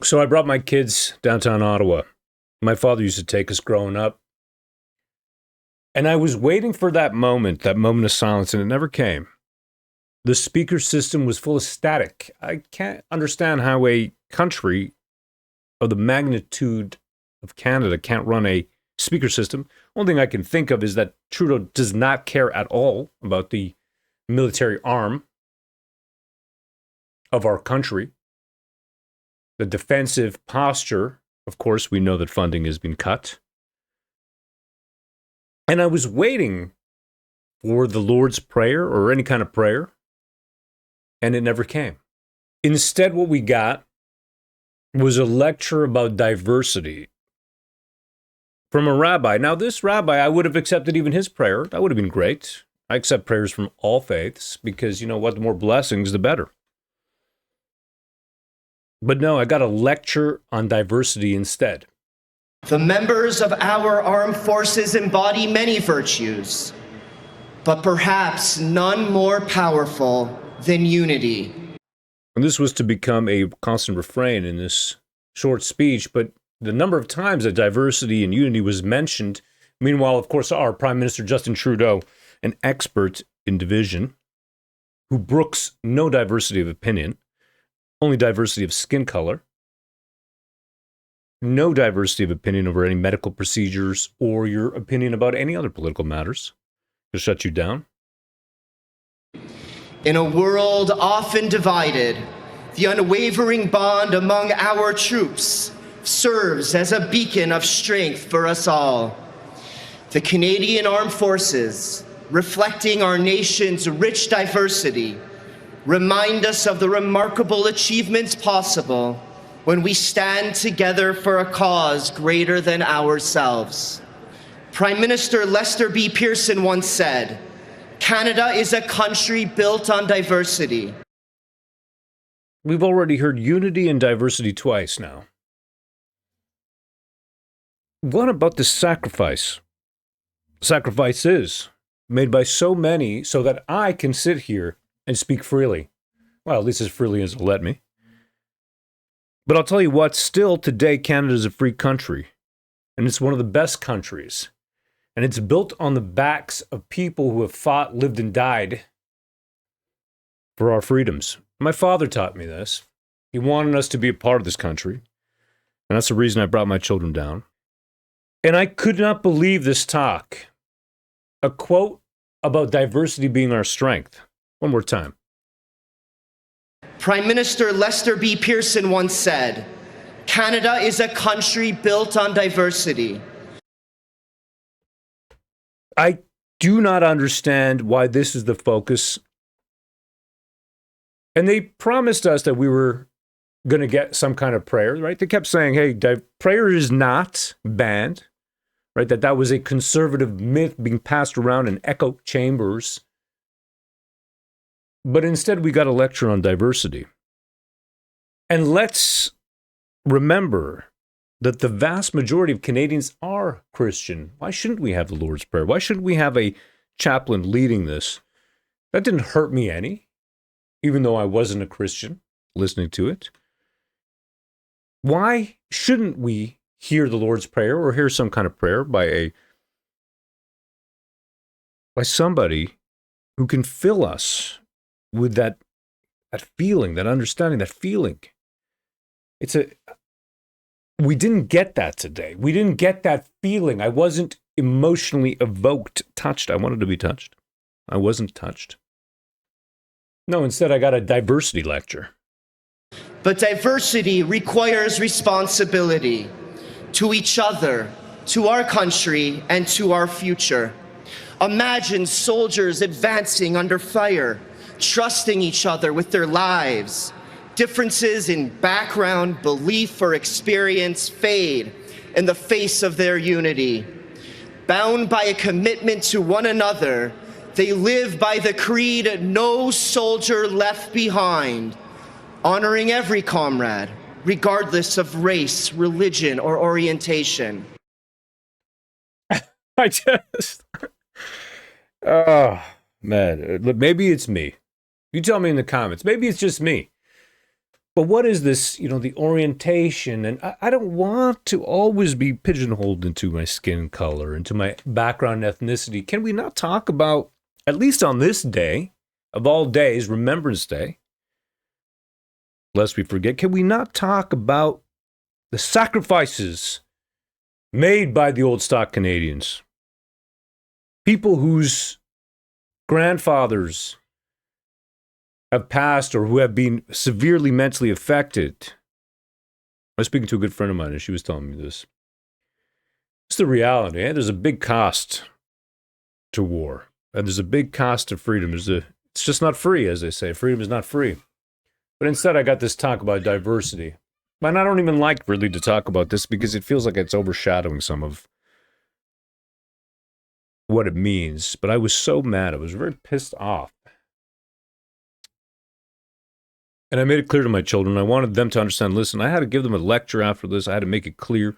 So I brought my kids downtown Ottawa. My father used to take us growing up. And I was waiting for that moment of silence, and it never came. The speaker system was full of static. I can't understand how a country of the magnitude of Canada can't run a speaker system. Only thing I can think of is that Trudeau does not care at all about the military arm of our country. The defensive posture, of course, we know that funding has been cut. And I was waiting for the Lord's Prayer or any kind of prayer, and it never came. Instead, what we got was a lecture about diversity from a rabbi. Now, this rabbi, I would have accepted even his prayer. That would have been great. I accept prayers from all faiths because, you know what, the more blessings, the better. But no, I got a lecture on diversity instead. The members of our armed forces embody many virtues, but perhaps none more powerful than unity. And this was to become a constant refrain in this short speech, but the number of times that diversity and unity was mentioned, meanwhile, of course, our Prime Minister Justin Trudeau, an expert in division, who brooks no diversity of opinion, only diversity of skin color, no diversity of opinion over any medical procedures or your opinion about any other political matters. He'll shut you down. In a world often divided, the unwavering bond among our troops serves as a beacon of strength for us all. The Canadian Armed Forces, reflecting our nation's rich diversity, remind us of the remarkable achievements possible when we stand together for a cause greater than ourselves. Prime Minister Lester B. Pearson once said, "Canada is a country built on diversity." We've already heard unity and diversity twice now. What about the sacrifice? Sacrifices made by so many so that I can sit here and speak freely. Well, at least as freely as it'll let me. But I'll tell you what, still today, Canada is a free country. And it's one of the best countries. And it's built on the backs of people who have fought, lived, and died for our freedoms. My father taught me this. He wanted us to be a part of this country. And that's the reason I brought my children down. And I could not believe this talk. A quote about diversity being our strength. One more time. Prime Minister Lester B. Pearson once said, "Canada is a country built on diversity." I do not understand why this is the focus. And they promised us that we were going to get some kind of prayer, right? They kept saying, hey, prayer is not banned, right? That was a conservative myth being passed around in echo chambers. But instead, we got a lecture on diversity. And let's remember that the vast majority of Canadians are Christian. Why shouldn't we have the Lord's Prayer? Why shouldn't we have a chaplain leading this? That didn't hurt me any, even though I wasn't a Christian listening to it. Why shouldn't we hear the Lord's Prayer or hear some kind of prayer by somebody who can fill us with that feeling, that understanding, that feeling? We didn't get that today. We didn't get that feeling. I wasn't emotionally evoked, touched. I wanted to be touched. I wasn't touched. No, instead I got a diversity lecture. But diversity requires responsibility to each other, to our country, and to our future. Imagine soldiers advancing under fire, trusting each other with their lives. Differences in background, belief, or experience fade in the face of their unity. Bound by a commitment to one another, they live by the creed, "No soldier left behind," honoring every comrade, regardless of race, religion, or orientation. I just... Oh, man. Maybe it's me. You tell me in the comments. Maybe it's just me. But what is this, the orientation? And I don't want to always be pigeonholed into my skin color, into my background and ethnicity. Can we not talk about, at least on this day, of all days, Remembrance Day, lest we forget, can we not talk about the sacrifices made by the old stock Canadians? People whose grandfathers have passed or who have been severely mentally affected. I was speaking to a good friend of mine and she was telling me this. It's the reality. There's a big cost to war. And there's a big cost to freedom. It's just not free, as they say. Freedom is not free. But instead, I got this talk about diversity. And I don't even like really to talk about this because it feels like it's overshadowing some of what it means. But I was so mad. I was very pissed off. And I made it clear to my children. I wanted them to understand, listen, I had to give them a lecture after this. I had to make it clear.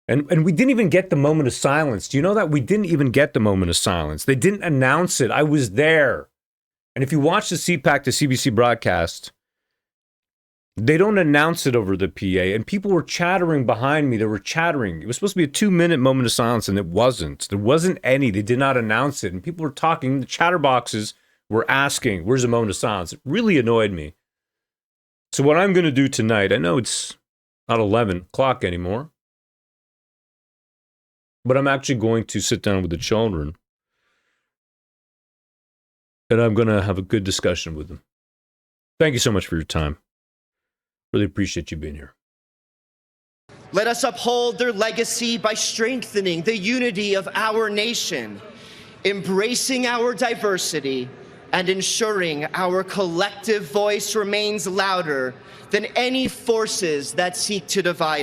And we didn't even get the moment of silence. Do you know that? We didn't even get the moment of silence. They didn't announce it. I was there. And if you watch the CPAC to CBC broadcast, they don't announce it over the PA. And people were chattering behind me. They were chattering. It was supposed to be a 2-minute moment of silence, and it wasn't. There wasn't any. They did not announce it. And people were talking. The chatterboxes were asking, where's the moment of silence? It really annoyed me. So what I'm going to do tonight, I know it's not 11 o'clock anymore, but I'm actually going to sit down with the children and I'm going to have a good discussion with them. Thank you so much for your time. Really appreciate you being here. Let us uphold their legacy by strengthening the unity of our nation, embracing our diversity, and ensuring our collective voice remains louder than any forces that seek to divide